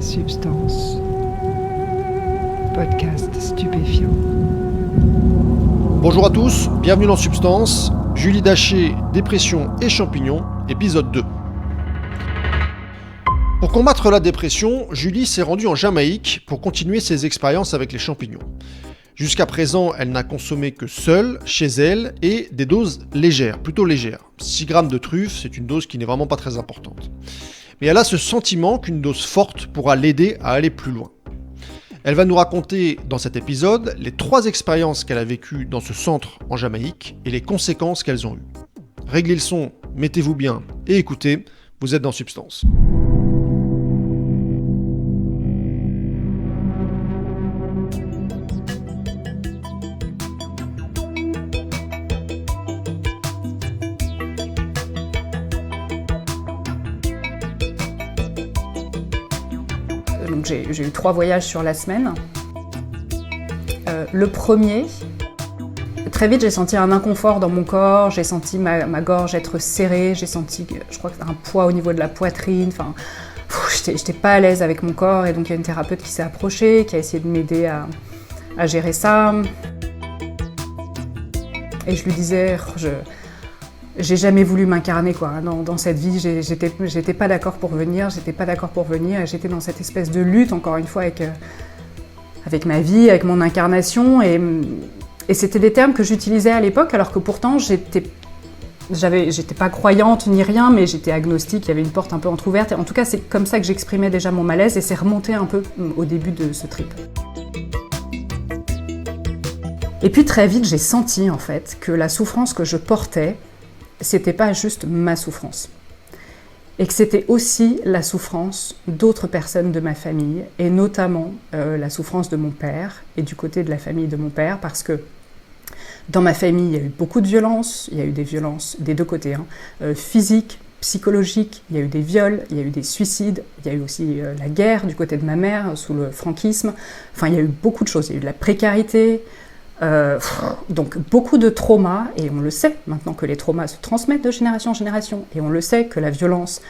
Substance. Podcast stupéfiant. Bonjour à tous, bienvenue dans Substance. Julie Daché, dépression et champignons, épisode 2. Pour combattre la dépression, Julie s'est rendue en Jamaïque pour continuer ses expériences avec les champignons. Jusqu'à présent, elle n'a consommé que seule, chez elle, et des doses légères, plutôt légères. 6 grammes de truffes, c'est une dose qui n'est vraiment pas très importante. Mais elle a ce sentiment qu'une dose forte pourra l'aider à aller plus loin. Elle va nous raconter dans cet épisode les 3 expériences qu'elle a vécues dans ce centre en Jamaïque et les conséquences qu'elles ont eues. Réglez le son, mettez-vous bien et écoutez, vous êtes dans Substance. Donc j'ai eu 3 voyages sur la semaine. Le premier, très vite j'ai senti un inconfort dans mon corps, j'ai senti ma gorge être serrée, j'ai senti, je crois, un poids au niveau de la poitrine, enfin, j'étais pas à l'aise avec mon corps et donc il y a une thérapeute qui s'est approchée, qui a essayé de m'aider à gérer ça. Et je lui disais, j'ai jamais voulu m'incarner quoi. Dans cette vie, j'étais pas d'accord pour venir, et j'étais dans cette espèce de lutte, encore une fois, avec ma vie, avec mon incarnation, et c'était des termes que j'utilisais à l'époque, alors que pourtant j'étais pas croyante ni rien, mais j'étais agnostique, il y avait une porte un peu entrouverte, et en tout cas c'est comme ça que j'exprimais déjà mon malaise, et c'est remonté un peu au début de ce trip. Et puis très vite, j'ai senti en fait que la souffrance que je portais, c'était pas juste ma souffrance. Et que c'était aussi la souffrance d'autres personnes de ma famille, et notamment la souffrance de mon père, et du côté de la famille de mon père, parce que dans ma famille, il y a eu beaucoup de violences, il y a eu des violences des deux côtés, physiques, psychologiques, il y a eu des viols, il y a eu des suicides, il y a eu aussi la guerre du côté de ma mère, sous le franquisme, enfin il y a eu beaucoup de choses, il y a eu de la précarité, donc beaucoup de traumas, et on le sait maintenant que les traumas se transmettent de génération en génération, et on le sait que la violence,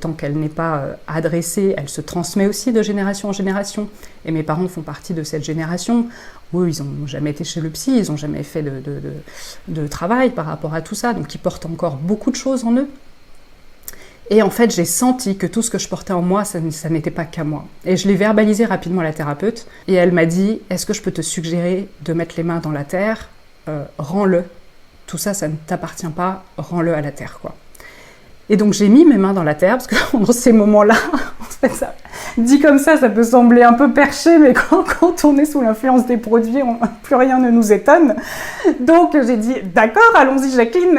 tant qu'elle n'est pas adressée, elle se transmet aussi de génération en génération, et mes parents font partie de cette génération où ils n'ont jamais été chez le psy, ils n'ont jamais fait de travail par rapport à tout ça, donc ils portent encore beaucoup de choses en eux. Et en fait, j'ai senti que tout ce que je portais en moi, ça n'était pas qu'à moi. Et je l'ai verbalisé rapidement à la thérapeute. Et elle m'a dit, est-ce que je peux te suggérer de mettre les mains dans la terre ? Rends-le. Tout ça, ça ne t'appartient pas. Rends-le à la terre, quoi. Et donc, j'ai mis mes mains dans la terre, parce que dans ces moments-là, en fait, ça, dit comme ça peut sembler un peu perché, mais quand on est sous l'influence des produits, plus rien ne nous étonne. Donc, j'ai dit, d'accord, allons-y Jacqueline,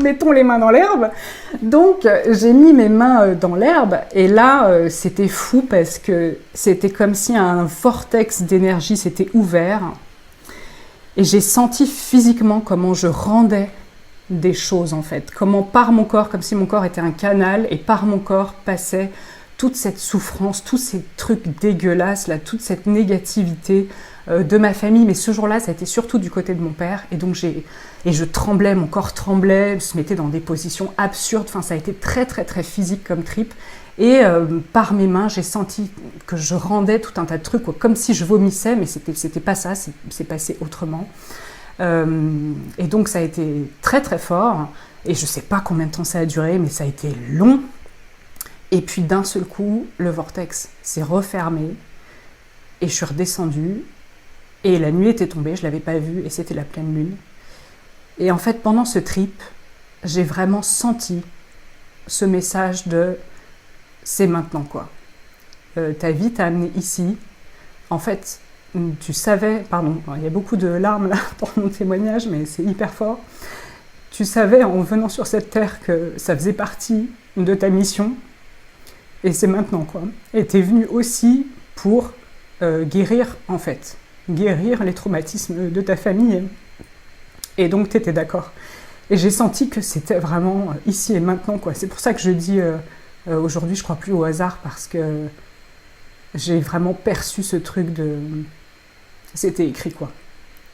mettons les mains dans l'herbe. Donc, j'ai mis mes mains dans l'herbe, et là, c'était fou, parce que c'était comme si un vortex d'énergie s'était ouvert, et j'ai senti physiquement comment je rendais des choses, en fait. Comment par mon corps, comme si mon corps était un canal, et par mon corps passait toute cette souffrance, tous ces trucs dégueulasses, là, toute cette négativité de ma famille. Mais ce jour-là, ça a été surtout du côté de mon père. Et donc, je tremblais, mon corps tremblait, se mettait dans des positions absurdes. Enfin, ça a été très, très, très physique comme trip. Et par mes mains, j'ai senti que je rendais tout un tas de trucs, quoi, comme si je vomissais, mais c'était pas ça, c'est passé autrement. Et donc, ça a été très, très fort. Et je sais pas combien de temps ça a duré, mais ça a été long. Et puis d'un seul coup, le vortex s'est refermé et je suis redescendue. Et la nuit était tombée, je ne l'avais pas vue et c'était la pleine lune. Et en fait, pendant ce trip, j'ai vraiment senti ce message de « c'est maintenant quoi ». Ta vie t'a amené ici. En fait, tu savais, pardon, il y a beaucoup de larmes là dans mon témoignage, mais c'est hyper fort. Tu savais en venant sur cette terre que ça faisait partie de ta mission. Et c'est maintenant, quoi. Et t'es venu aussi pour guérir, en fait. Guérir les traumatismes de ta famille. Et donc, t'étais d'accord. Et j'ai senti que c'était vraiment ici et maintenant, quoi. C'est pour ça que je dis aujourd'hui, je crois plus au hasard, parce que j'ai vraiment perçu ce truc de... C'était écrit, quoi.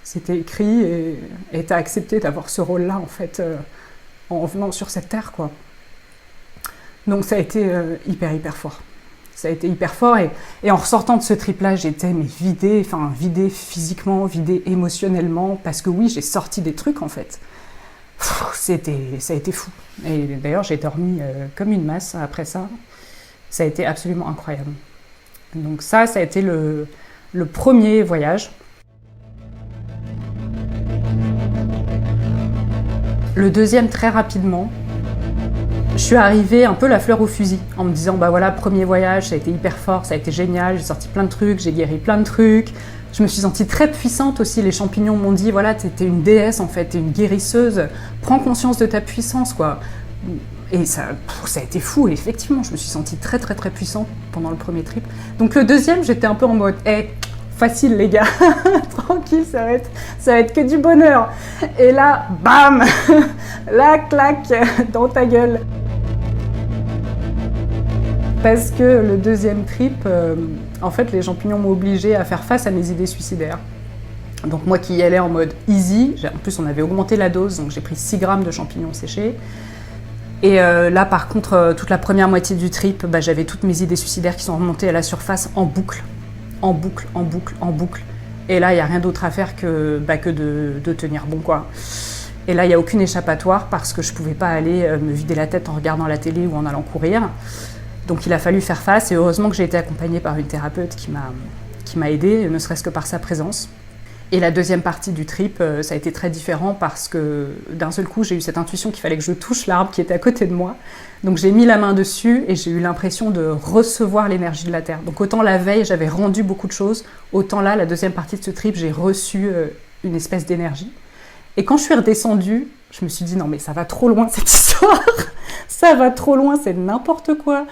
C'était écrit et t'as accepté d'avoir ce rôle-là, en fait, en venant sur cette terre, quoi. Donc ça a été hyper fort. Ça a été hyper fort et en ressortant de ce trip-là, j'étais vidée physiquement, vidée émotionnellement, parce que oui, j'ai sorti des trucs en fait. Ça a été fou. Et d'ailleurs, j'ai dormi comme une masse après ça. Ça a été absolument incroyable. Donc ça a été le premier voyage. Le deuxième, très rapidement, je suis arrivée un peu la fleur au fusil, en me disant, bah voilà, premier voyage, ça a été hyper fort, ça a été génial, j'ai sorti plein de trucs, j'ai guéri plein de trucs. Je me suis sentie très puissante aussi, les champignons m'ont dit, voilà, t'es une déesse en fait, t'es une guérisseuse, prends conscience de ta puissance, quoi. Et ça a été fou, et effectivement, je me suis sentie très très très puissante pendant le premier trip. Donc le deuxième, j'étais un peu en mode, facile les gars, tranquille, ça va être que du bonheur. Et là, bam, la claque dans ta gueule. Parce que le deuxième trip, en fait, les champignons m'ont obligée à faire face à mes idées suicidaires. Donc moi qui y allais en mode easy, en plus on avait augmenté la dose, donc j'ai pris 6 grammes de champignons séchés. Et là par contre, toute la première moitié du trip, j'avais toutes mes idées suicidaires qui sont remontées à la surface en boucle. En boucle. Et là, il n'y a rien d'autre à faire que de tenir bon, quoi. Et là, il n'y a aucune échappatoire parce que je ne pouvais pas aller me vider la tête en regardant la télé ou en allant courir. Donc il a fallu faire face et heureusement que j'ai été accompagnée par une thérapeute qui m'a aidée, ne serait-ce que par sa présence. Et la deuxième partie du trip, ça a été très différent parce que d'un seul coup, j'ai eu cette intuition qu'il fallait que je touche l'arbre qui était à côté de moi. Donc j'ai mis la main dessus et j'ai eu l'impression de recevoir l'énergie de la terre. Donc autant la veille, j'avais rendu beaucoup de choses, autant là, la deuxième partie de ce trip, j'ai reçu une espèce d'énergie. Et quand je suis redescendue, je me suis dit non mais ça va trop loin cette histoire, ça va trop loin, c'est n'importe quoi.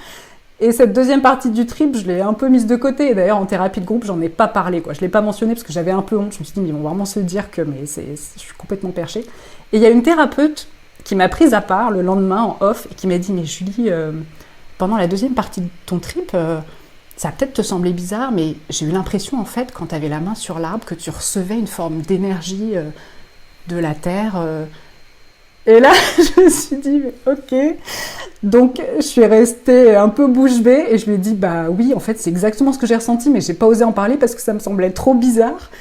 Et cette deuxième partie du trip, je l'ai un peu mise de côté. Et d'ailleurs, en thérapie de groupe, j'en ai pas parlé, quoi. Je l'ai pas mentionné parce que j'avais un peu honte. Je me suis dit, mais ils vont vraiment se dire que je suis complètement perchée. Et il y a une thérapeute qui m'a prise à part le lendemain en off et qui m'a dit, mais Julie, pendant la deuxième partie de ton trip, ça va peut-être te sembler bizarre, mais j'ai eu l'impression, en fait, quand tu avais la main sur l'arbre, que tu recevais une forme d'énergie de la terre. Et là, je me suis dit, mais ok. Donc, je suis restée un peu bouche bée et je lui ai dit, bah oui, en fait, c'est exactement ce que j'ai ressenti, mais j'ai pas osé en parler parce que ça me semblait trop bizarre.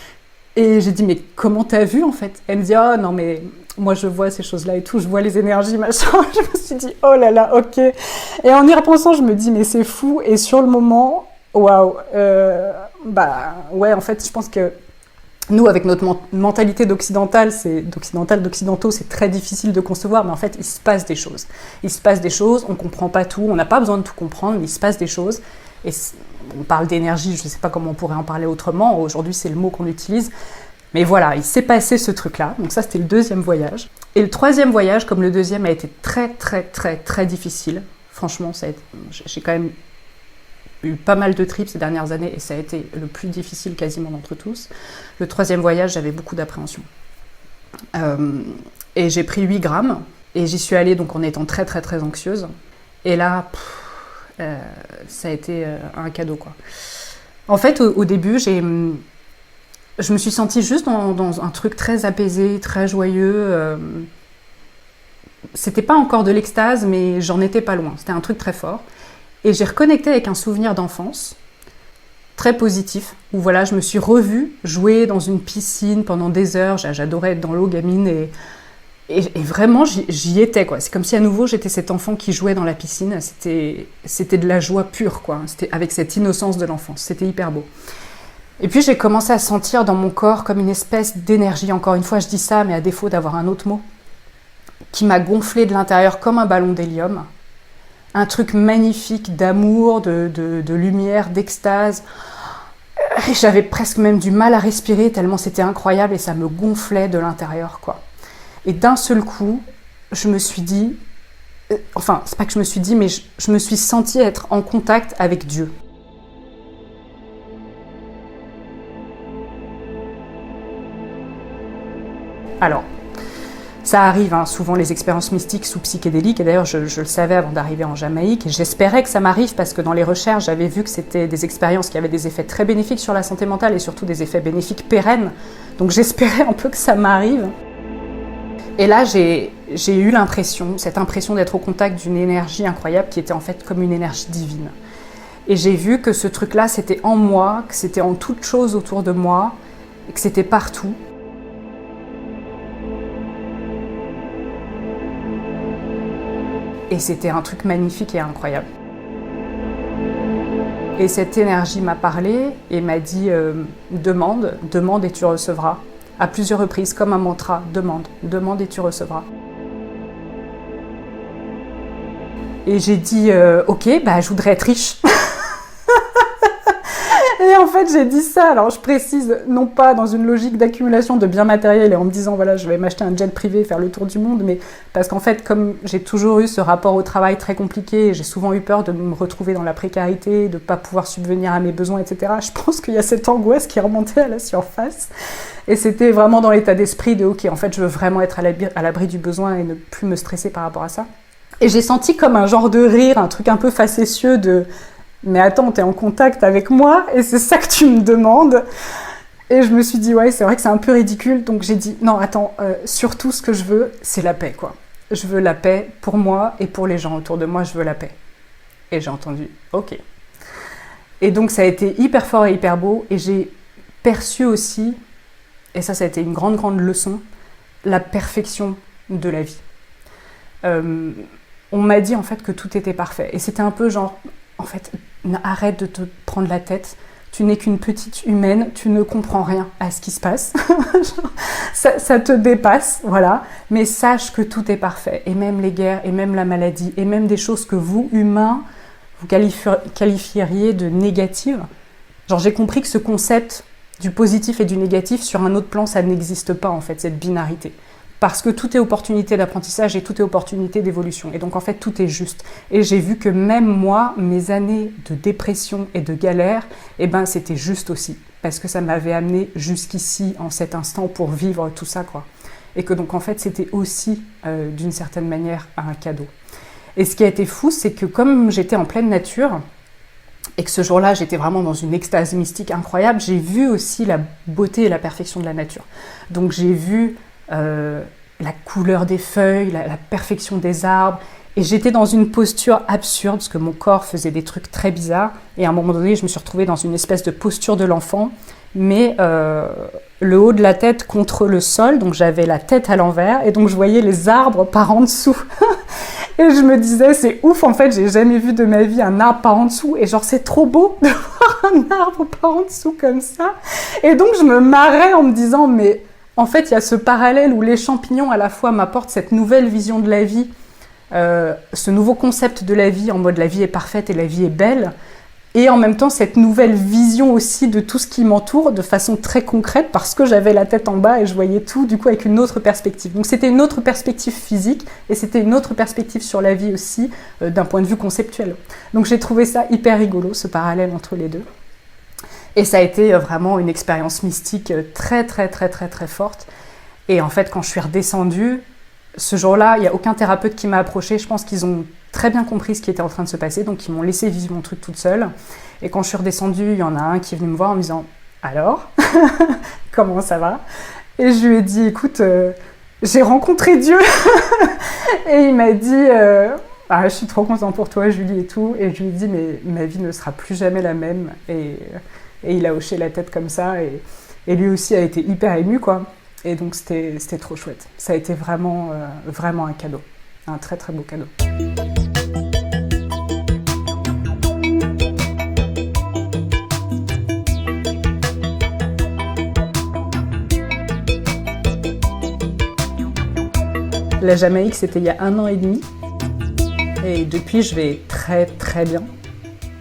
Et j'ai dit, mais comment t'as vu, en fait? Elle me dit, oh non, mais moi, je vois ces choses-là et tout, je vois les énergies, machin. Je me suis dit, oh là là, ok. Et en y repensant, je me dis, mais c'est fou. Et sur le moment, waouh, ouais, en fait, je pense que nous, avec notre mentalité d'occidentaux, c'est très difficile de concevoir, mais en fait, il se passe des choses. Il se passe des choses, on ne comprend pas tout, on n'a pas besoin de tout comprendre, mais il se passe des choses. Et on parle d'énergie, je ne sais pas comment on pourrait en parler autrement, aujourd'hui c'est le mot qu'on utilise. Mais voilà, il s'est passé ce truc-là, donc ça c'était le deuxième voyage. Et le troisième voyage, comme le deuxième, a été très très très très difficile. Franchement, j'ai quand même eu pas mal de trips ces dernières années et ça a été le plus difficile quasiment d'entre tous. Le troisième voyage, j'avais beaucoup d'appréhension. Et j'ai pris 8 grammes et j'y suis allée donc en étant très très très anxieuse. Et là, ça a été un cadeau, quoi. En fait, au début, je me suis sentie juste dans un truc très apaisé, très joyeux. C'était pas encore de l'extase, mais j'en étais pas loin. C'était un truc très fort. Et j'ai reconnecté avec un souvenir d'enfance, très positif, où voilà, je me suis revue jouer dans une piscine pendant des heures. J'adorais être dans l'eau, gamine, et vraiment, j'y étais, quoi. C'est comme si à nouveau, j'étais cet enfant qui jouait dans la piscine. C'était de la joie pure, quoi. C'était avec cette innocence de l'enfance. C'était hyper beau. Et puis, j'ai commencé à sentir dans mon corps comme une espèce d'énergie. Encore une fois, je dis ça, mais à défaut d'avoir un autre mot, qui m'a gonflé de l'intérieur comme un ballon d'hélium. Un truc magnifique d'amour, de lumière, d'extase. Et j'avais presque même du mal à respirer tellement c'était incroyable et ça me gonflait de l'intérieur, quoi. Et d'un seul coup, je me suis dit... Enfin, c'est pas que je me suis dit, mais je me suis sentie être en contact avec Dieu. Alors, ça arrive, hein, souvent les expériences mystiques sous psychédéliques, et d'ailleurs je le savais avant d'arriver en Jamaïque, et j'espérais que ça m'arrive parce que dans les recherches, j'avais vu que c'était des expériences qui avaient des effets très bénéfiques sur la santé mentale et surtout des effets bénéfiques pérennes, donc j'espérais un peu que ça m'arrive. Et là, j'ai eu cette impression d'être au contact d'une énergie incroyable qui était en fait comme une énergie divine. Et j'ai vu que ce truc-là, c'était en moi, que c'était en toute chose autour de moi, et que c'était partout. Et c'était un truc magnifique et incroyable. Et cette énergie m'a parlé et m'a dit demande, demande et tu recevras. À plusieurs reprises, comme un mantra, demande, demande et tu recevras. Et j'ai dit ok, je voudrais être riche. Et en fait, j'ai dit ça, alors je précise, non pas dans une logique d'accumulation de biens matériels et en me disant, voilà, je vais m'acheter un jet privé, faire le tour du monde, mais parce qu'en fait, comme j'ai toujours eu ce rapport au travail très compliqué, j'ai souvent eu peur de me retrouver dans la précarité, de ne pas pouvoir subvenir à mes besoins, etc. Je pense qu'il y a cette angoisse qui est remontée à la surface. Et c'était vraiment dans l'état d'esprit de, ok, en fait, je veux vraiment être à l'abri du besoin et ne plus me stresser par rapport à ça. Et j'ai senti comme un genre de rire, un truc un peu facétieux de... Mais attends, t'es en contact avec moi et c'est ça que tu me demandes. Et je me suis dit, ouais, c'est vrai que c'est un peu ridicule. Donc j'ai dit, non, attends, surtout ce que je veux, c'est la paix, quoi. Je veux la paix pour moi et pour les gens autour de moi, je veux la paix. Et j'ai entendu, ok. Et donc ça a été hyper fort et hyper beau. Et j'ai perçu aussi, et ça a été une grande, grande leçon, la perfection de la vie. On m'a dit en fait que tout était parfait. Et c'était un peu genre, en fait, arrête de te prendre la tête. Tu n'es qu'une petite humaine, tu ne comprends rien à ce qui se passe. ça te dépasse, voilà. Mais sache que tout est parfait. Et même les guerres, et même la maladie, et même des choses que vous, humains, vous qualifieriez de négatives. Genre, j'ai compris que ce concept du positif et du négatif, sur un autre plan, ça n'existe pas, en fait, cette binarité. Parce que tout est opportunité d'apprentissage et tout est opportunité d'évolution. Et donc, en fait, tout est juste. Et j'ai vu que même moi, mes années de dépression et de galère, c'était juste aussi. Parce que ça m'avait amené jusqu'ici, en cet instant, pour vivre tout ça, quoi. Et que donc, en fait, c'était aussi, d'une certaine manière, un cadeau. Et ce qui a été fou, c'est que comme j'étais en pleine nature, et que ce jour-là, j'étais vraiment dans une extase mystique incroyable, j'ai vu aussi la beauté et la perfection de la nature. Donc, j'ai vu... la couleur des feuilles, la perfection des arbres. Et j'étais dans une posture absurde, parce que mon corps faisait des trucs très bizarres. Et à un moment donné, je me suis retrouvée dans une espèce de posture de l'enfant, mais le haut de la tête contre le sol, donc j'avais la tête à l'envers, et donc je voyais les arbres par en dessous. Et je me disais, c'est ouf, en fait, j'ai jamais vu de ma vie un arbre par en dessous. Et genre, c'est trop beau de voir un arbre par en dessous comme ça. Et donc, je me marrais en me disant, mais... En fait, il y a ce parallèle où les champignons, à la fois, m'apportent cette nouvelle vision de la vie, ce nouveau concept de la vie, en mode la vie est parfaite et la vie est belle, et en même temps, cette nouvelle vision aussi de tout ce qui m'entoure, de façon très concrète, parce que j'avais la tête en bas et je voyais tout, du coup, avec une autre perspective. Donc, c'était une autre perspective physique, et c'était une autre perspective sur la vie aussi, d'un point de vue conceptuel. Donc, j'ai trouvé ça hyper rigolo, ce parallèle entre les deux. Et ça a été vraiment une expérience mystique très, très, très, très, très forte. Et en fait, quand je suis redescendue, ce jour-là, il n'y a aucun thérapeute qui m'a approchée. Je pense qu'ils ont très bien compris ce qui était en train de se passer, donc ils m'ont laissé vivre mon truc toute seule. Et quand je suis redescendue, il y en a un qui est venu me voir en me disant « Alors, comment ça va ?» Et je lui ai dit « Écoute, j'ai rencontré Dieu !» Et il m'a dit je suis trop contente pour toi, Julie, et tout. Et je lui ai dit « Mais ma vie ne sera plus jamais la même. » Et il a hoché la tête comme ça, et lui aussi a été hyper ému, quoi. Et donc c'était trop chouette. Ça a été vraiment, vraiment un cadeau. Un très très beau cadeau. La Jamaïque, c'était il y a 1 an et demi. Et depuis, je vais très très bien.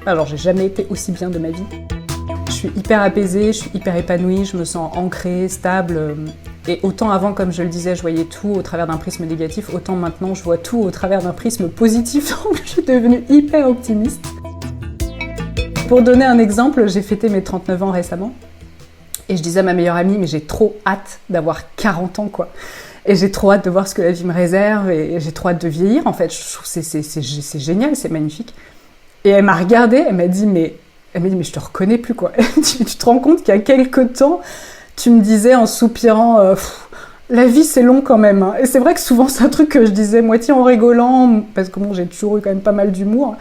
Alors, j'ai jamais été aussi bien de ma vie. Je suis hyper apaisée, je suis hyper épanouie, je me sens ancrée, stable. Et autant avant, comme je le disais, je voyais tout au travers d'un prisme négatif, autant maintenant, je vois tout au travers d'un prisme positif. Donc, je suis devenue hyper optimiste. Pour donner un exemple, j'ai fêté mes 39 ans récemment. Et je disais à ma meilleure amie, mais j'ai trop hâte d'avoir 40 ans, quoi. Et j'ai trop hâte de voir ce que la vie me réserve, et j'ai trop hâte de vieillir, en fait. Je trouve que c'est génial, c'est magnifique. Et elle m'a regardée, elle m'a dit, mais je te reconnais plus, quoi. Tu te rends compte qu'il y a quelques temps, tu me disais en soupirant, la vie c'est long quand même. Hein. Et c'est vrai que souvent c'est un truc que je disais moitié en rigolant, parce que bon, j'ai toujours eu quand même pas mal d'humour.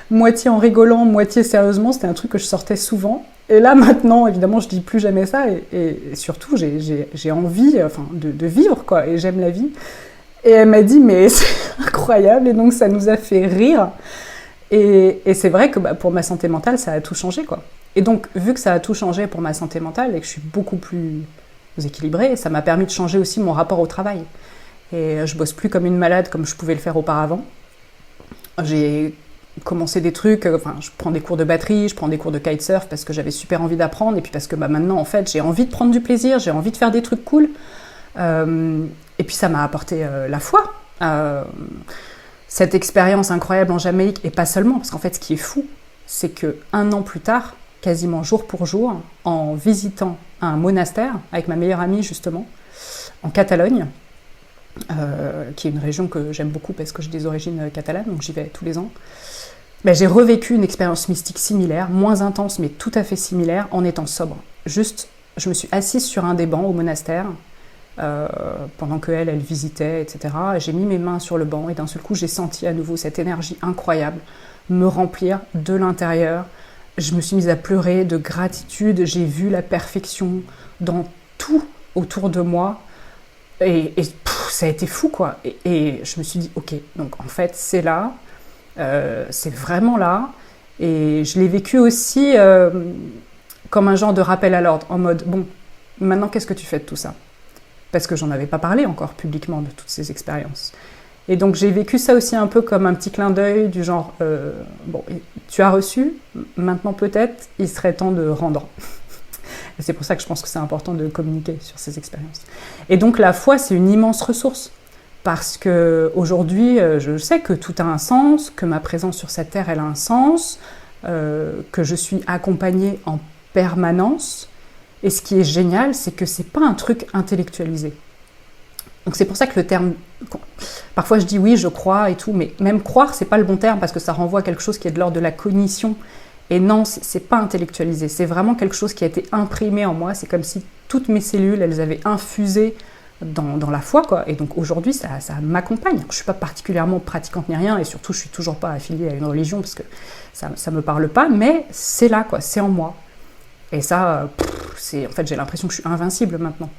moitié en rigolant, moitié sérieusement, c'était un truc que je sortais souvent. Et là, maintenant, évidemment, je dis plus jamais ça. Et surtout, j'ai envie de vivre, quoi. Et j'aime la vie. Et elle m'a dit, mais c'est incroyable. Et donc, ça nous a fait rire. Et c'est vrai que pour ma santé mentale, ça a tout changé, quoi. Et donc, vu que ça a tout changé pour ma santé mentale et que je suis beaucoup plus équilibrée, ça m'a permis de changer aussi mon rapport au travail. Et je bosse plus comme une malade comme je pouvais le faire auparavant. J'ai commencer des trucs, je prends des cours de batterie, je prends des cours de kitesurf parce que j'avais super envie d'apprendre et puis parce que maintenant en fait j'ai envie de prendre du plaisir, j'ai envie de faire des trucs cool et puis ça m'a apporté la foi, cette expérience incroyable en Jamaïque et pas seulement, parce qu'en fait ce qui est fou c'est que 1 an plus tard, quasiment jour pour jour, en visitant un monastère avec ma meilleure amie justement en Catalogne, qui est une région que j'aime beaucoup parce que j'ai des origines catalanes, donc j'y vais tous les ans. J'ai revécu une expérience mystique similaire, moins intense mais tout à fait similaire, en étant sobre. Juste, je me suis assise sur un des bancs au monastère, pendant qu'elle visitait, etc. Et j'ai mis mes mains sur le banc et d'un seul coup j'ai senti à nouveau cette énergie incroyable me remplir de l'intérieur. Je me suis mise à pleurer de gratitude, j'ai vu la perfection dans tout autour de moi. Et ça a été fou, quoi. Et je me suis dit, ok, donc en fait, c'est là, c'est vraiment là. Et je l'ai vécu aussi comme un genre de rappel à l'ordre, en mode, bon, maintenant, qu'est-ce que tu fais de tout ça? Parce que j'en avais pas parlé encore publiquement de toutes ces expériences. Et donc, j'ai vécu ça aussi un peu comme un petit clin d'œil du genre, bon, tu as reçu, maintenant peut-être, il serait temps de rendre. Et c'est pour ça que je pense que c'est important de communiquer sur ces expériences. Et donc la foi, c'est une immense ressource. Parce qu'aujourd'hui, je sais que tout a un sens, que ma présence sur cette terre, elle a un sens, que je suis accompagnée en permanence. Et ce qui est génial, c'est que c'est pas un truc intellectualisé. Donc c'est pour ça que le terme... Parfois je dis oui, je crois et tout, mais même croire, c'est pas le bon terme parce que ça renvoie à quelque chose qui est de l'ordre de la cognition. Et non, c'est pas intellectualisé, c'est vraiment quelque chose qui a été imprimé en moi, c'est comme si toutes mes cellules, elles avaient infusé dans la foi, quoi. Et donc aujourd'hui, ça m'accompagne. Je suis pas particulièrement pratiquante ni rien, et surtout, je suis toujours pas affiliée à une religion, parce que ça me parle pas, mais c'est là, quoi, c'est en moi. Et ça, en fait, j'ai l'impression que je suis invincible maintenant.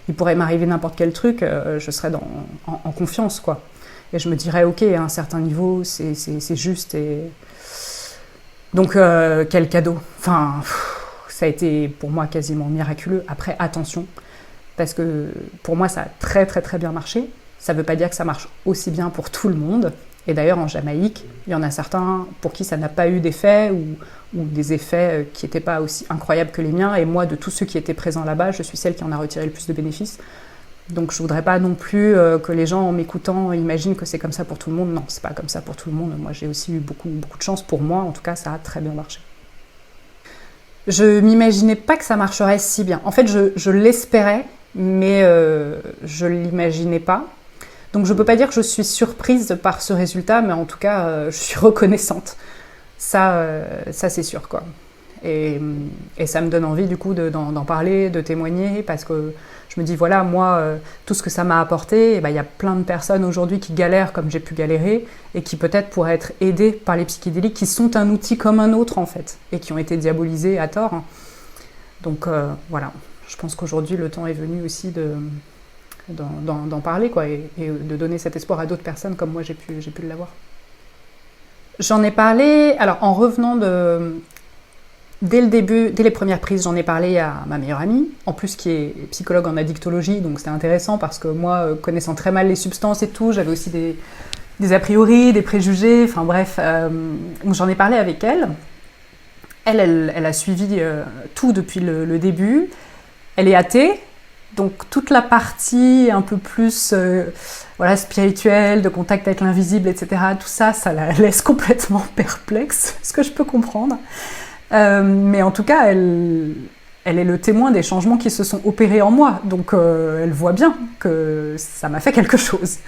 Il pourrait m'arriver n'importe quel truc, je serais en confiance, quoi. Et je me dirais, ok, à un certain niveau, c'est juste, et... Donc, quel cadeau. Enfin, ça a été pour moi quasiment miraculeux. Après, attention, parce que pour moi, ça a très très très bien marché. Ça ne veut pas dire que ça marche aussi bien pour tout le monde. Et d'ailleurs, en Jamaïque, il y en a certains pour qui ça n'a pas eu d'effet ou des effets qui n'étaient pas aussi incroyables que les miens. Et moi, de tous ceux qui étaient présents là-bas, je suis celle qui en a retiré le plus de bénéfices. Donc je voudrais pas non plus que les gens en m'écoutant imaginent que c'est comme ça pour tout le monde. Non, c'est pas comme ça pour tout le monde. Moi j'ai aussi eu beaucoup de chance. Pour moi, en tout cas, ça a très bien marché. Je m'imaginais pas que ça marcherait si bien. En fait, je l'espérais, mais je l'imaginais pas. Donc je peux pas dire que je suis surprise par ce résultat, mais en tout cas, je suis reconnaissante. Ça c'est sûr, quoi. Et ça me donne envie du coup d'en parler, de témoigner, parce que je me dis voilà, moi, tout ce que ça m'a apporté, il y a plein de personnes aujourd'hui qui galèrent comme j'ai pu galérer et qui peut-être pourraient être aidées par les psychédéliques, qui sont un outil comme un autre en fait, et qui ont été diabolisés à tort. Donc voilà, je pense qu'aujourd'hui le temps est venu aussi d'en parler, quoi, et de donner cet espoir à d'autres personnes comme moi j'ai pu l'avoir. J'en ai parlé, alors en revenant dès le début, dès les premières prises, j'en ai parlé à ma meilleure amie, en plus qui est psychologue en addictologie, donc c'était intéressant parce que moi, connaissant très mal les substances et tout, j'avais aussi des a priori, des préjugés, enfin bref, donc j'en ai parlé avec elle. Elle a suivi tout depuis le début. Elle est athée, donc toute la partie un peu plus spirituelle, de contact avec l'invisible, etc., tout ça la laisse complètement perplexe, ce que je peux comprendre. Mais en tout cas, elle est le témoin des changements qui se sont opérés en moi, donc elle voit bien que ça m'a fait quelque chose.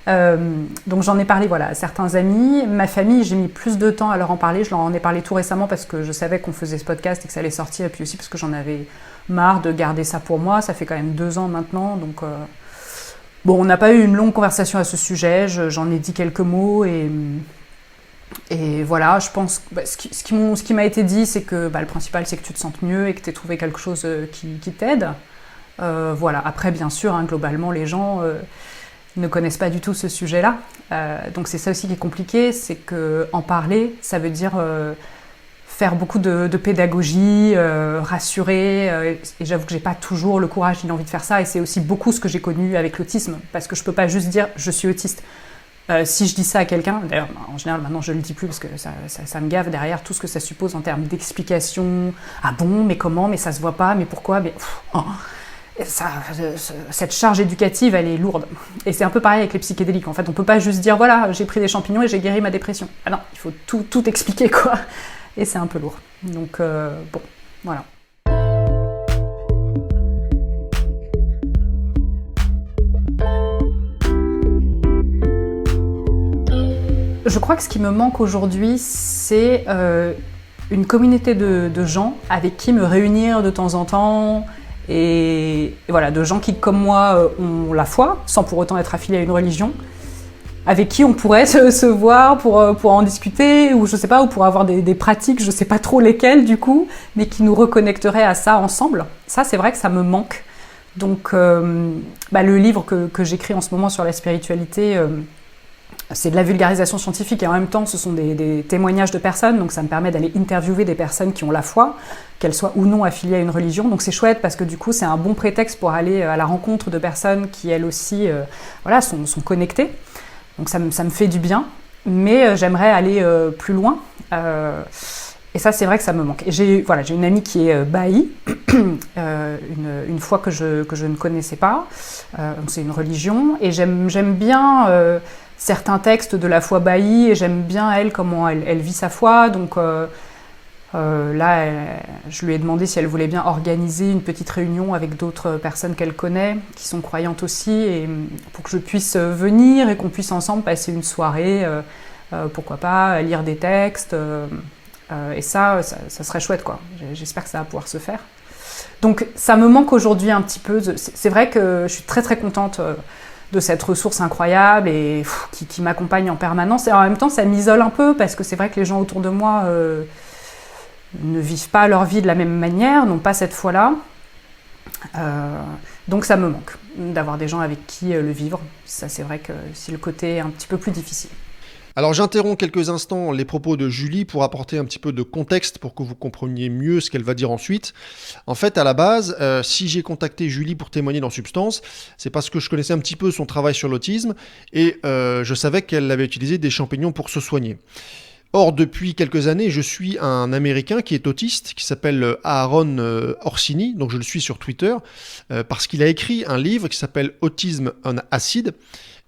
Donc j'en ai parlé à certains amis. Ma famille, j'ai mis plus de temps à leur en parler. Je leur en ai parlé tout récemment parce que je savais qu'on faisait ce podcast et que ça allait sortir, et puis aussi parce que j'en avais marre de garder ça pour moi. Ça fait quand même 2 ans maintenant, donc bon, on n'a pas eu une longue conversation à ce sujet. J'en ai dit quelques mots, et Et voilà, je pense que ce qui m'a été dit, c'est que le principal, c'est que tu te sentes mieux et que tu aies trouvé quelque chose qui t'aide. Voilà. Après, bien sûr, hein, globalement, les gens ne connaissent pas du tout ce sujet-là. Donc c'est ça aussi qui est compliqué, c'est qu'en parler, ça veut dire faire beaucoup de pédagogie, rassurer. Et j'avoue que j'ai pas toujours le courage ni l'envie de faire ça. Et c'est aussi beaucoup ce que j'ai connu avec l'autisme, parce que je peux pas juste dire je suis autiste. Si je dis ça à quelqu'un, d'ailleurs en général maintenant je le dis plus parce que ça me gave derrière tout ce que ça suppose en termes d'explication. Ah bon, mais comment, mais ça se voit pas, mais pourquoi, mais cette charge éducative elle est lourde. Et c'est un peu pareil avec les psychédéliques. En fait on peut pas juste dire voilà j'ai pris des champignons et j'ai guéri ma dépression. Ah non, il faut tout expliquer quoi. Et c'est un peu lourd. Donc bon, voilà. Je crois que ce qui me manque aujourd'hui, c'est une communauté de gens avec qui me réunir de temps en temps, et voilà, de gens qui, comme moi, ont la foi, sans pour autant être affiliés à une religion, avec qui on pourrait se voir pour en discuter, ou je sais pas, ou pour avoir des pratiques, je sais pas trop lesquelles du coup, mais qui nous reconnecteraient à ça ensemble. Ça, c'est vrai que ça me manque. Donc, le livre que j'écris en ce moment sur la spiritualité, c'est de la vulgarisation scientifique et en même temps ce sont des témoignages de personnes, donc ça me permet d'aller interviewer des personnes qui ont la foi, qu'elles soient ou non affiliées à une religion, donc c'est chouette parce que du coup c'est un bon prétexte pour aller à la rencontre de personnes qui elles aussi sont connectées, donc ça me fait du bien, mais j'aimerais aller plus loin, et ça c'est vrai que ça me manque. Et j'ai une amie qui est Baha'i, une foi que je ne connaissais pas, donc c'est une religion, et j'aime bien certains textes de la foi Baha'i, et j'aime bien elle, comment elle vit sa foi. Donc là, je lui ai demandé si elle voulait bien organiser une petite réunion avec d'autres personnes qu'elle connaît, qui sont croyantes aussi, et pour que je puisse venir et qu'on puisse ensemble passer une soirée, pourquoi pas, lire des textes. Et ça serait chouette, quoi. J'espère que ça va pouvoir se faire. Donc ça me manque aujourd'hui un petit peu. C'est vrai que je suis très très contente de cette ressource incroyable et qui m'accompagne en permanence. Et en même temps, ça m'isole un peu parce que c'est vrai que les gens autour de moi ne vivent pas leur vie de la même manière, n'ont pas cette foi-là. Donc ça me manque d'avoir des gens avec qui le vivre. Ça, c'est vrai que c'est le côté un petit peu plus difficile. Alors j'interromps quelques instants les propos de Julie pour apporter un petit peu de contexte pour que vous compreniez mieux ce qu'elle va dire ensuite. En fait, à la base, si j'ai contacté Julie pour témoigner dans Substance, c'est parce que je connaissais un petit peu son travail sur l'autisme et je savais qu'elle avait utilisé des champignons pour se soigner. Or, depuis quelques années, je suis un Américain qui est autiste, qui s'appelle Aaron Orsini, donc je le suis sur Twitter, parce qu'il a écrit un livre qui s'appelle Autism on Acid.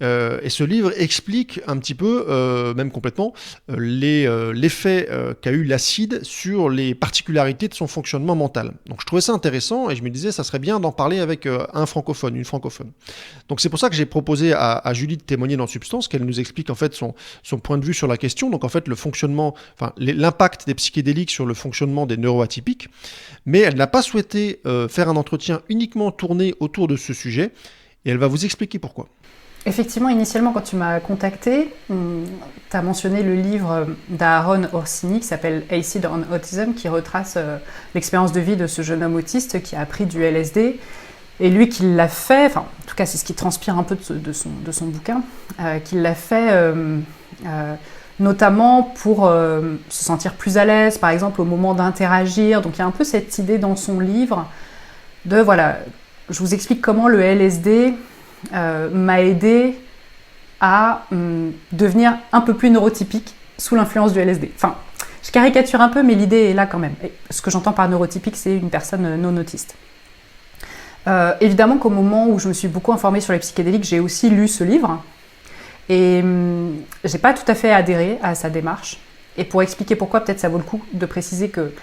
Et ce livre explique un petit peu, même complètement, l'effet qu'a eu l'acide sur les particularités de son fonctionnement mental. Donc je trouvais ça intéressant et je me disais ça serait bien d'en parler avec un francophone, une francophone. Donc c'est pour ça que j'ai proposé à Julie de témoigner dans Substance, qu'elle nous explique en fait son point de vue sur la question. Donc en fait le fonctionnement, l'impact des psychédéliques sur le fonctionnement des neuroatypiques. Mais elle n'a pas souhaité faire un entretien uniquement tourné autour de ce sujet et elle va vous expliquer pourquoi. Effectivement, initialement, quand tu m'as contacté, tu as mentionné le livre d'Aaron Orsini qui s'appelle Acid on Autism, qui retrace l'expérience de vie de ce jeune homme autiste qui a pris du LSD. Et lui, qui l'a fait, enfin, en tout cas, c'est ce qui transpire un peu de son bouquin, qu'il l'a fait notamment pour se sentir plus à l'aise, par exemple, au moment d'interagir. Donc, il y a un peu cette idée dans son livre de, voilà, je vous explique comment le LSD m'a aidé à devenir un peu plus neurotypique sous l'influence du LSD. Enfin, je caricature un peu, mais l'idée est là quand même. Et ce que j'entends par neurotypique, c'est une personne non autiste. Évidemment qu'au moment où je me suis beaucoup informée sur les psychédéliques, j'ai aussi lu ce livre. Et j'ai pas tout à fait adhéré à sa démarche. Et pour expliquer pourquoi, peut-être ça vaut le coup de préciser que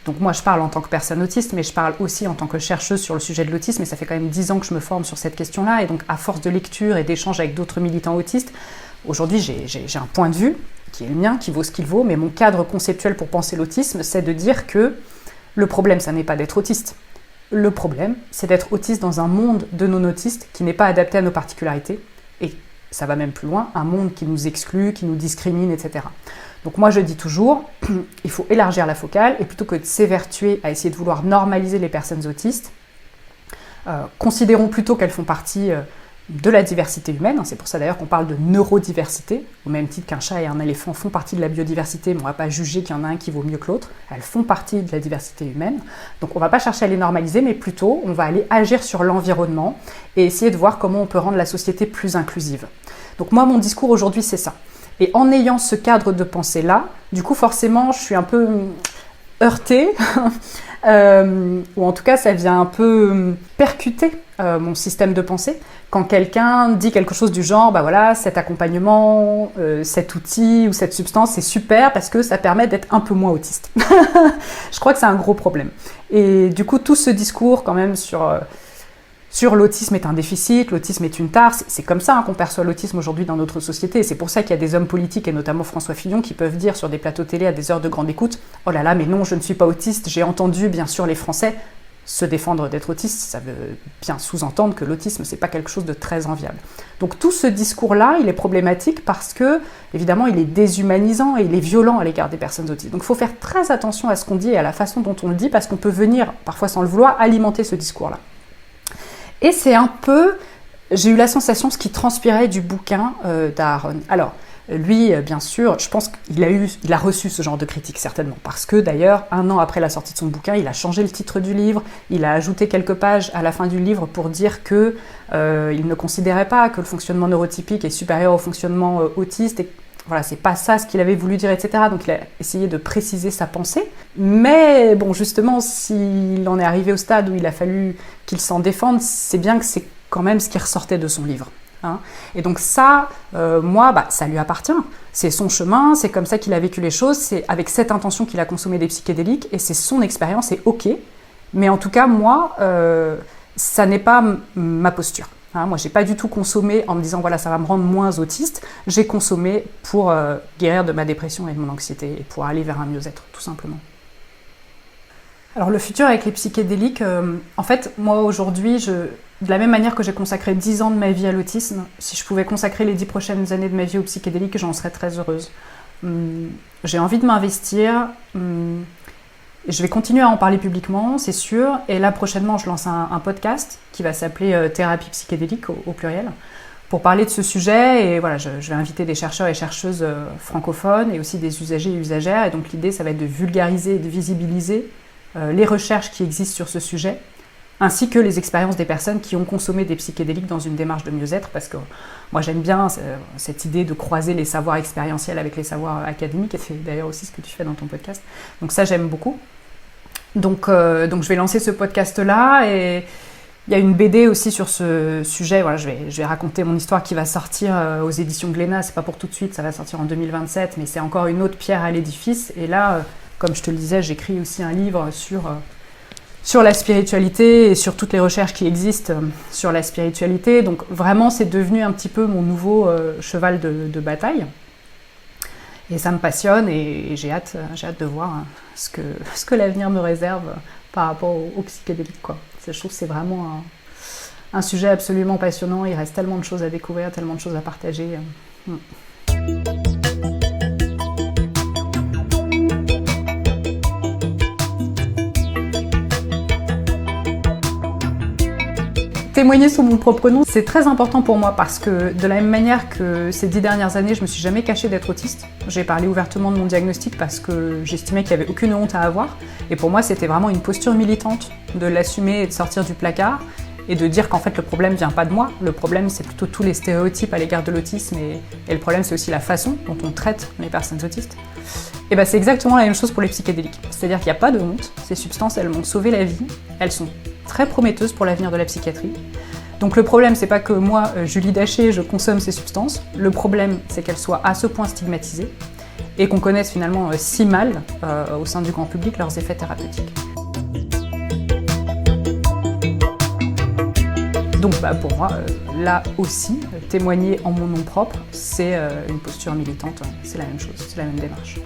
donc moi je parle en tant que personne autiste, mais je parle aussi en tant que chercheuse sur le sujet de l'autisme, et ça fait quand même 10 ans que je me forme sur cette question-là, et donc à force de lecture et d'échanges avec d'autres militants autistes, aujourd'hui j'ai un point de vue qui est le mien, qui vaut ce qu'il vaut, mais mon cadre conceptuel pour penser l'autisme, c'est de dire que le problème, ça n'est pas d'être autiste. Le problème, c'est d'être autiste dans un monde de non-autistes qui n'est pas adapté à nos particularités, et ça va même plus loin, un monde qui nous exclut, qui nous discrimine, etc. Donc moi je dis toujours, il faut élargir la focale et plutôt que de s'évertuer à essayer de vouloir normaliser les personnes autistes, considérons plutôt qu'elles font partie de la diversité humaine. C'est pour ça d'ailleurs qu'on parle de neurodiversité, au même titre qu'un chat et un éléphant font partie de la biodiversité, mais on ne va pas juger qu'il y en a un qui vaut mieux que l'autre. Elles font partie de la diversité humaine. Donc on ne va pas chercher à les normaliser, mais plutôt on va aller agir sur l'environnement et essayer de voir comment on peut rendre la société plus inclusive. Donc moi, mon discours aujourd'hui, c'est ça. Et en ayant ce cadre de pensée-là, du coup, forcément, je suis un peu heurtée, ou en tout cas, ça vient un peu percuter mon système de pensée. Quand quelqu'un dit quelque chose du genre, bah voilà, cet accompagnement, cet outil ou cette substance, c'est super parce que ça permet d'être un peu moins autiste. Je crois que c'est un gros problème. Et du coup, tout ce discours quand même sur l'autisme est un déficit, l'autisme est une tare, c'est comme ça qu'on perçoit l'autisme aujourd'hui dans notre société. Et c'est pour ça qu'il y a des hommes politiques, et notamment François Fillon, qui peuvent dire sur des plateaux télé à des heures de grande écoute « Oh là là, mais non, je ne suis pas autiste, j'ai entendu bien sûr les Français ». Se défendre d'être autiste, ça veut bien sous-entendre que l'autisme, c'est pas quelque chose de très enviable. Donc tout ce discours-là, il est problématique parce que, évidemment, il est déshumanisant et il est violent à l'égard des personnes autistes. Donc il faut faire très attention à ce qu'on dit et à la façon dont on le dit, parce qu'on peut venir, parfois sans le vouloir, alimenter ce discours-là. Et c'est un peu, j'ai eu la sensation, ce qui transpirait du bouquin d'Aaron. Alors, lui, bien sûr, je pense qu'il a reçu ce genre de critique, certainement. Parce que, d'ailleurs, 1 an après la sortie de son bouquin, il a changé le titre du livre, il a ajouté quelques pages à la fin du livre pour dire que il ne considérait pas que le fonctionnement neurotypique est supérieur au fonctionnement autiste, et voilà, c'est pas ça ce qu'il avait voulu dire, etc. Donc il a essayé de préciser sa pensée. Mais bon, justement, s'il en est arrivé au stade où il a fallu qu'il s'en défende, c'est bien que c'est quand même ce qui ressortait de son livre. Hein. Et donc ça, moi, ça lui appartient. C'est son chemin, c'est comme ça qu'il a vécu les choses, c'est avec cette intention qu'il a consommé des psychédéliques, et c'est son expérience, et ok. Mais en tout cas, moi, ça n'est pas ma posture. Hein, moi, j'ai pas du tout consommé en me disant voilà, ça va me rendre moins autiste. J'ai consommé pour guérir de ma dépression et de mon anxiété et pour aller vers un mieux-être, tout simplement. Alors le futur avec les psychédéliques, en fait, moi aujourd'hui, de la même manière que j'ai consacré 10 ans de ma vie à l'autisme, si je pouvais consacrer les 10 prochaines années de ma vie aux psychédéliques, j'en serais très heureuse. J'ai envie de m'investir. Je vais continuer à en parler publiquement, c'est sûr. Et là, prochainement, je lance un podcast qui va s'appeler Thérapie psychédélique au pluriel, pour parler de ce sujet. Et voilà, je vais inviter des chercheurs et chercheuses francophones et aussi des usagers et usagères. Et donc l'idée, ça va être de vulgariser et de visibiliser les recherches qui existent sur ce sujet, ainsi que les expériences des personnes qui ont consommé des psychédéliques dans une démarche de mieux-être, parce que moi j'aime bien cette idée de croiser les savoirs expérientiels avec les savoirs académiques, et c'est d'ailleurs aussi ce que tu fais dans ton podcast. Donc ça, j'aime beaucoup. Donc je vais lancer ce podcast-là, et il y a une BD aussi sur ce sujet. Voilà, je vais raconter mon histoire qui va sortir aux éditions Glénat. C'est pas pour tout de suite, ça va sortir en 2027, mais c'est encore une autre pierre à l'édifice. Et là, comme je te le disais, j'écris aussi un livre sur la spiritualité et sur toutes les recherches qui existent sur la spiritualité. Donc vraiment, c'est devenu un petit peu mon nouveau cheval de bataille. Et ça me passionne, et j'ai hâte de voir ce que l'avenir me réserve par rapport aux psychédéliques, quoi. Je trouve que c'est vraiment un sujet absolument passionnant. Il reste tellement de choses à découvrir, tellement de choses à partager. Témoigner sous mon propre nom, c'est très important pour moi, parce que de la même manière que ces 10 dernières années, je me suis jamais cachée d'être autiste. J'ai parlé ouvertement de mon diagnostic parce que j'estimais qu'il n'y avait aucune honte à avoir. Et pour moi, c'était vraiment une posture militante de l'assumer et de sortir du placard et de dire qu'en fait le problème vient pas de moi. Le problème, c'est plutôt tous les stéréotypes à l'égard de l'autisme, et le problème, c'est aussi la façon dont on traite les personnes autistes. Et c'est exactement la même chose pour les psychédéliques. C'est-à-dire qu'il n'y a pas de honte. Ces substances, elles m'ont sauvé la vie. Elles sont très prometteuses pour l'avenir de la psychiatrie. Donc le problème, c'est pas que moi, Julie Daché, je consomme ces substances. Le problème, c'est qu'elles soient à ce point stigmatisées et qu'on connaisse finalement si mal au sein du grand public leurs effets thérapeutiques. Donc pour moi, là aussi, témoigner en mon nom propre, c'est une posture militante, c'est la même chose, c'est la même démarche.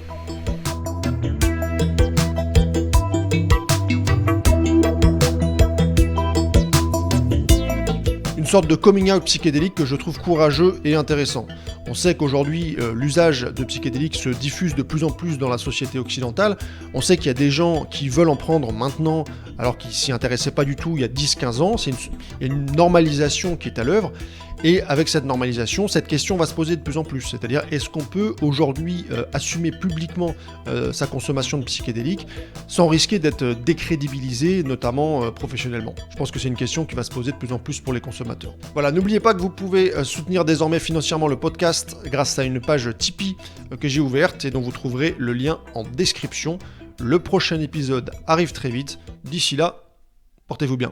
Une sorte de coming out psychédélique que je trouve courageux et intéressant. On sait qu'aujourd'hui, l'usage de psychédéliques se diffuse de plus en plus dans la société occidentale. On sait qu'il y a des gens qui veulent en prendre maintenant, alors qu'ils s'y intéressaient pas du tout il y a 10-15 ans. Il y a une normalisation qui est à l'œuvre. Et avec cette normalisation, cette question va se poser de plus en plus. C'est-à-dire, est-ce qu'on peut aujourd'hui assumer publiquement sa consommation de psychédéliques sans risquer d'être décrédibilisé, notamment professionnellement? Je pense que c'est une question qui va se poser de plus en plus pour les consommateurs. Voilà, n'oubliez pas que vous pouvez soutenir désormais financièrement le podcast grâce à une page Tipeee que j'ai ouverte et dont vous trouverez le lien en description. Le prochain épisode arrive très vite. D'ici là, portez-vous bien.